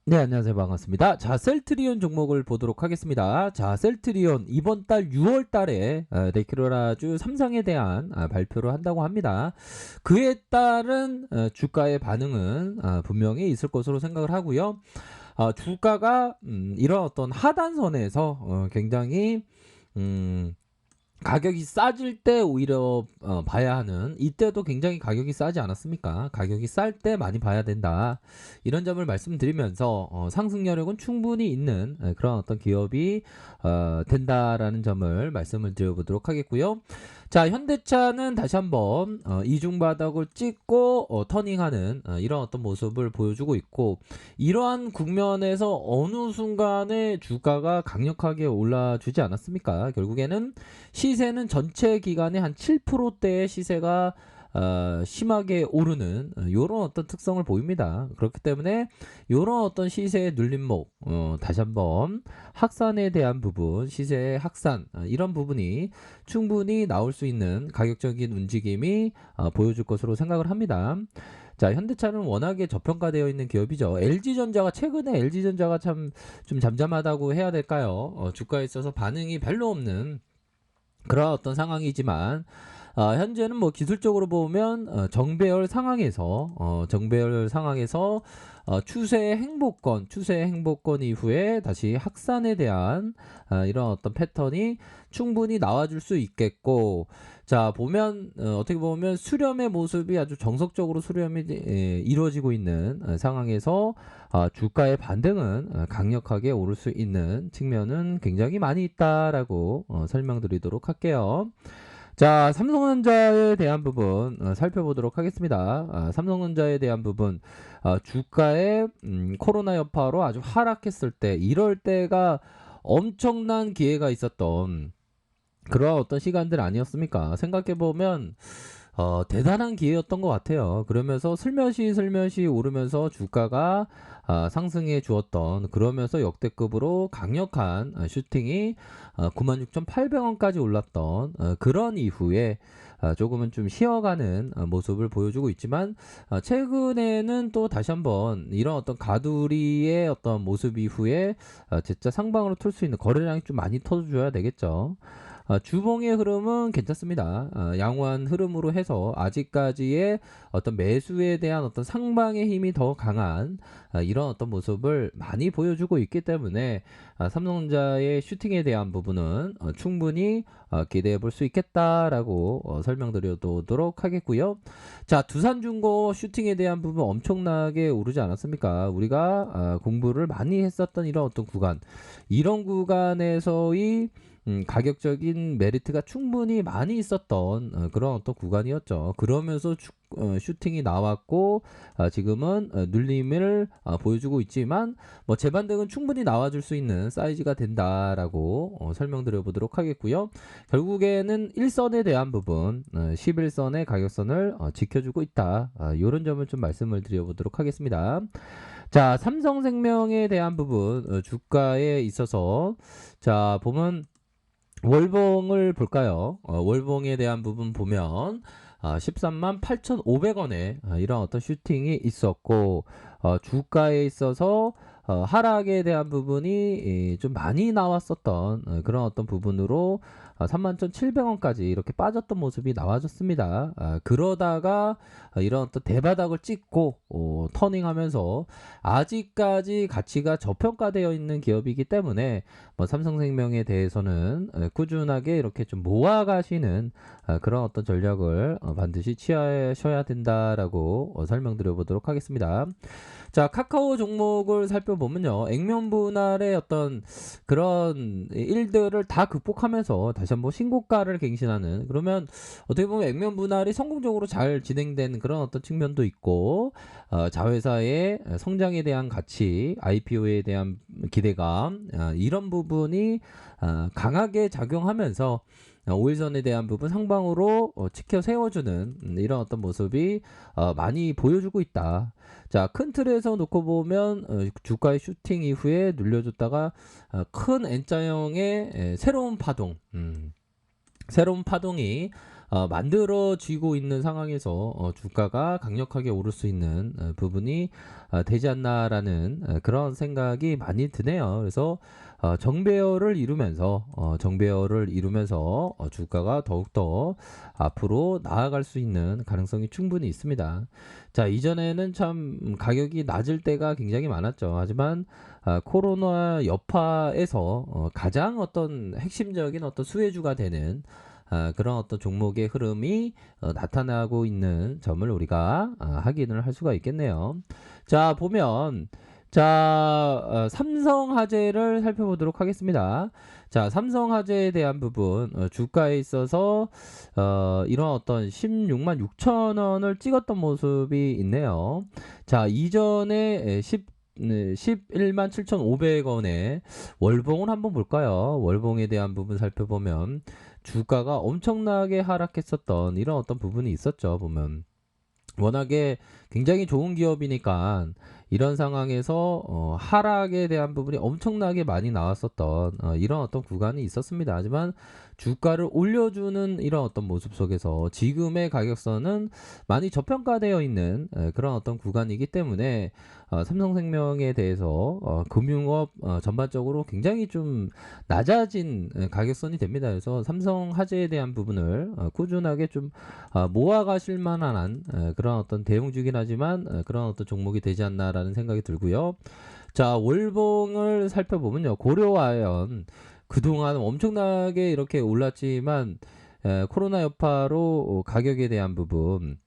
네, 안녕하세요. 반갑습니다. 자, 셀트리온 종목을 보도록 하겠습니다. 자, 셀트리온 이번 달 6월 달에 네큐라주 3상에 대한 발표를 한다고 합니다. 그에 따른 주가의 반응은 분명히 있을 것으로 생각을 하고요. 주가가 이런 어떤 하단선에서 굉장히 음, 가격이 싸질 때 오히려 봐야 하는, 이때도 굉장히 가격이 싸지 않았습니까? 가격이 쌀 때 많이 봐야 된다. 이런 점을 말씀드리면서 상승 여력은 충분히 있는 그런 어떤 기업이 된다라는 점을 말씀을 드려보도록 하겠고요. 자, 현대차는 다시 한번 이중 바닥을 찍고 터닝하는 이런 어떤 모습을 보여주고 있고, 이러한 국면에서 어느 순간에 주가가 강력하게 올라주지 않았습니까? 결국에는 시세는 전체 기간에 한 7%대의 시세가 심하게 오르는 이런 어떤 특성을 보입니다. 그렇기 때문에 이런 어떤 시세의 눌림목, 다시 한번 확산에 대한 부분, 시세의 확산, 이런 부분이 충분히 나올 수 있는 가격적인 움직임이 보여줄 것으로 생각을 합니다. 자, 현대차는 워낙에 저평가되어 있는 기업이죠. LG전자가 최근에 LG전자가 참 좀 잠잠하다고 해야 될까요? 주가에 있어서 반응이 별로 없는 그런 어떤 상황이지만, 현재는 뭐 기술적으로 보면 정배열 상황에서 추세 행보권 이후에 다시 확산에 대한 이런 어떤 패턴이 충분히 나와줄 수 있겠고, 자 보면 어떻게 보면 수렴의 모습이 아주 정석적으로 수렴이 이루어지고 있는 상황에서 주가의 반등은 강력하게 오를 수 있는 측면은 굉장히 많이 있다라고 설명드리도록 할게요. 자, 삼성전자에 대한 부분 살펴보도록 하겠습니다. 삼성전자에 대한 부분, 주가의 코로나 여파로 아주 하락했을 때, 이럴 때가 엄청난 기회가 있었던 그런 어떤 시간들 아니었습니까? 생각해보면 대단한 기회였던 것 같아요. 그러면서 슬며시 오르면서 주가가 상승해 주었던, 그러면서 역대급으로 강력한 슈팅이 96,800원까지 올랐던 그런 이후에 조금은 좀 쉬어가는 모습을 보여주고 있지만, 최근에는 또 다시 한번 이런 어떤 가두리의 어떤 모습 이후에 진짜 상방으로 틀 수 있는 거래량이 좀 많이 터져줘야 되겠죠. 주봉의 흐름은 괜찮습니다. 양호한 흐름으로 해서 아직까지의 어떤 매수에 대한 어떤 상방의 힘이 더 강한 이런 어떤 모습을 많이 보여주고 있기 때문에 삼성전자의 슈팅에 대한 부분은 충분히 기대해 볼 수 있겠다라고 설명드려도록 하겠고요. 자, 두산중고 슈팅에 대한 부분 엄청나게 오르지 않았습니까? 우리가 공부를 많이 했었던 이런 어떤 구간, 이런 구간에서의 가격적인 메리트가 충분히 많이 있었던 그런 어떤 구간이었죠. 그러면서 슈팅이 나왔고, 지금은 눌림을 보여주고 있지만, 뭐 재반등은 충분히 나와줄 수 있는 사이즈가 된다라고 설명드려 보도록 하겠고요. 결국에는 일선에 대한 부분, 11선의 가격선을 지켜주고 있다. 이런 점을 좀 말씀을 드려보도록 하겠습니다. 자, 삼성생명에 대한 부분, 주가에 있어서 자 보면 월봉을 볼까요? 월봉에 대한 부분 보면 13만 8,500원에 이런 어떤 슈팅이 있었고, 주가에 있어서 하락에 대한 부분이 좀 많이 나왔었던 그런 어떤 부분으로 31,700원까지 이렇게 빠졌던 모습이 나와줬습니다. 그러다가 이런 어떤 대바닥을 찍고 터닝하면서 아직까지 가치가 저평가되어 있는 기업이기 때문에 뭐 삼성생명에 대해서는 꾸준하게 이렇게 좀 모아가시는 그런 어떤 전략을 반드시 취하셔야 된다라고 설명드려 보도록 하겠습니다. 자, 카카오 종목을 살펴보면요, 액면 분할의 어떤 그런 일들을 다 극복하면서 다시 한번 신고가를 갱신하는, 그러면 어떻게 보면 액면 분할이 성공적으로 잘 진행된 그런 어떤 측면도 있고, 자회사의 성장에 대한 가치, IPO에 대한 기대감, 이런 부분이 강하게 작용하면서 5일선에 대한 부분 상방으로 지켜 세워주는 이런 어떤 모습이 많이 보여주고 있다. 자, 큰 틀에서 놓고 보면 주가의 슈팅 이후에 눌려줬다가 큰 N자형의 새로운 파동이 만들어지고 있는 상황에서 주가가 강력하게 오를 수 있는 부분이 되지 않나라는 그런 생각이 많이 드네요. 그래서 정배열을 이루면서 주가가 더욱더 앞으로 나아갈 수 있는 가능성이 충분히 있습니다. 자, 이전에는 참 가격이 낮을 때가 굉장히 많았죠. 하지만 코로나 여파에서 가장 어떤 핵심적인 어떤 수혜주가 되는 그런 어떤 종목의 흐름이 나타나고 있는 점을 우리가 확인을 할 수가 있겠네요. 자, 보면 삼성화재를 살펴보도록 하겠습니다. 자, 삼성화재에 대한 부분 주가에 있어서 이런 어떤 16만 6천 원을 찍었던 모습이 있네요. 자, 이전에 11만 7,500원에 월봉을 한번 볼까요? 월봉에 대한 부분 살펴보면 주가가 엄청나게 하락했었던 이런 어떤 부분이 있었죠. 보면 워낙에 굉장히 좋은 기업이니까 이런 상황에서 하락에 대한 부분이 엄청나게 많이 나왔었던 이런 어떤 구간이 있었습니다. 하지만 주가를 올려주는 이런 어떤 모습 속에서 지금의 가격선은 많이 저평가되어 있는 그런 어떤 구간이기 때문에 삼성생명에 대해서 금융업 전반적으로 굉장히 좀 낮아진 가격선이 됩니다. 그래서 삼성화재에 대한 부분을 꾸준하게 좀 모아가실 만한 그런 어떤 대형주긴 하지만 그런 어떤 종목이 되지 않나라는 생각이 들고요. 자, 월봉을 살펴보면요. 고려아연 그동안 엄청나게 이렇게 올랐지만 코로나 여파로 가격에 대한 부분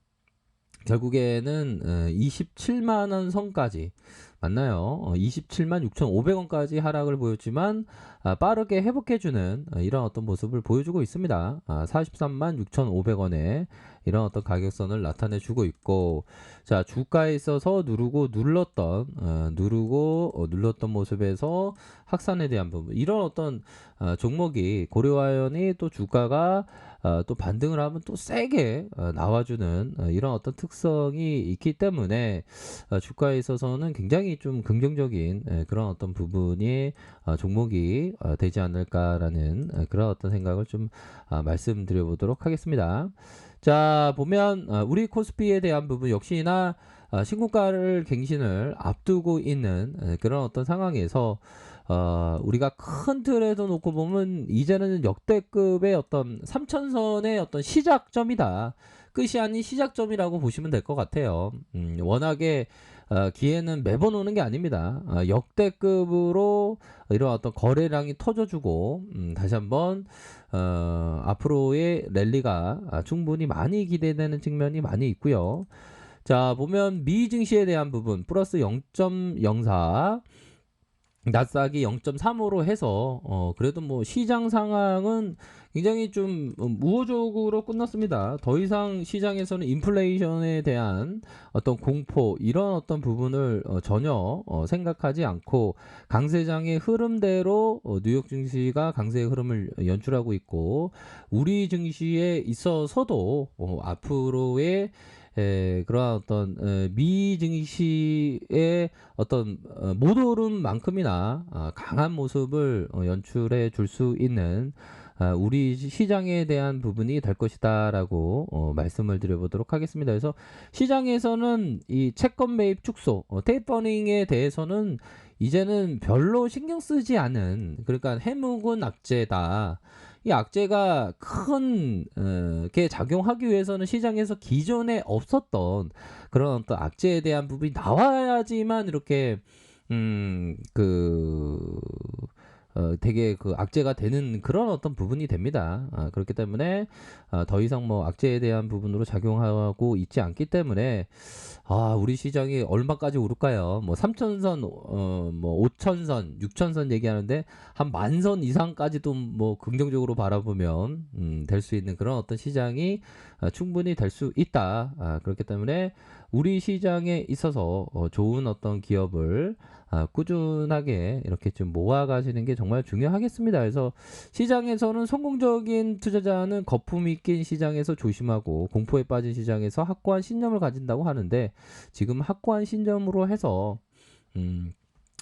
결국에는 27만 원 선까지 맞나요? 27만 6,500원까지 하락을 보였지만 빠르게 회복해주는 이런 어떤 모습을 보여주고 있습니다. 43만 6,500원에 이런 어떤 가격선을 나타내주고 있고, 자, 주가에 있어서 눌렀던 모습에서 확산에 대한 부분, 이런 어떤 종목이 고려아연이 또 주가가 또 반등을 하면 또 세게 나와주는 이런 어떤 특성이 있기 때문에 주가에 있어서는 굉장히 좀 긍정적인 그런 어떤 부분이 종목이 되지 않을까라는 그런 어떤 생각을 좀 말씀드려 보도록 하겠습니다. 자, 보면 우리 코스피에 대한 부분 역시나 신고가를 갱신을 앞두고 있는 그런 어떤 상황에서 우리가 큰 틀에도 놓고 보면 이제는 역대급의 어떤 3천선의 어떤 시작점이다. 끝이 아닌 시작점이라고 보시면 될 것 같아요. 워낙에 기회는 매번 오는 게 아닙니다. 역대급으로 이런 어떤 거래량이 터져주고 다시 한번 앞으로의 랠리가 충분히 많이 기대되는 측면이 많이 있고요. 자, 보면 미 증시에 대한 부분 플러스 0.04 나스닥이 0.35로 해서 그래도 뭐 시장 상황은 굉장히 좀 우호적으로 끝났습니다. 더 이상 시장에서는 인플레이션에 대한 어떤 공포 이런 어떤 부분을 전혀 생각하지 않고 강세장의 흐름대로 뉴욕 증시가 강세의 흐름을 연출하고 있고 우리 증시에 있어서도 앞으로의 그러한 어떤 미 증시의 어떤 못 오른 만큼이나 강한 모습을 연출해 줄 수 있는 우리 시장에 대한 부분이 될 것이다라고 말씀을 드려보도록 하겠습니다. 그래서 시장에서는 이 채권 매입 축소, 테이퍼링에 대해서는 이제는 별로 신경 쓰지 않은 그러니까 해묵은 악재다. 이 악재가 게 작용하기 위해서는 시장에서 기존에 없었던 그런 어떤 악재에 대한 부분이 나와야지만 이렇게 되게 그 악재가 되는 그런 어떤 부분이 됩니다. 그렇기 때문에 더 이상 뭐 악재에 대한 부분으로 작용하고 있지 않기 때문에 우리 시장이 얼마까지 오를까요? 뭐 3천선, 뭐 5천선, 6천선 얘기하는데 한 만선 이상까지도 뭐 긍정적으로 바라보면 될 수 있는 그런 어떤 시장이 충분히 될 수 있다. 그렇기 때문에 우리 시장에 있어서 좋은 어떤 기업을 꾸준하게 이렇게 좀 모아가시는 게 정말 중요하겠습니다. 그래서 시장에서는 성공적인 투자자는 거품이 낀 시장에서 조심하고 공포에 빠진 시장에서 확고한 신념을 가진다고 하는데 지금 확고한 신념으로 해서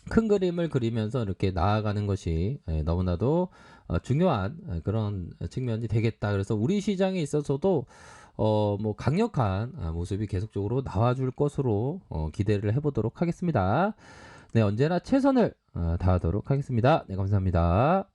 큰 그림을 그리면서 이렇게 나아가는 것이 너무나도 중요한 그런 측면이 되겠다. 그래서 우리 시장에 있어서도 뭐 강력한 모습이 계속적으로 나와줄 것으로 기대를 해보도록 하겠습니다. 네, 언제나 최선을 다하도록 하겠습니다. 네, 감사합니다.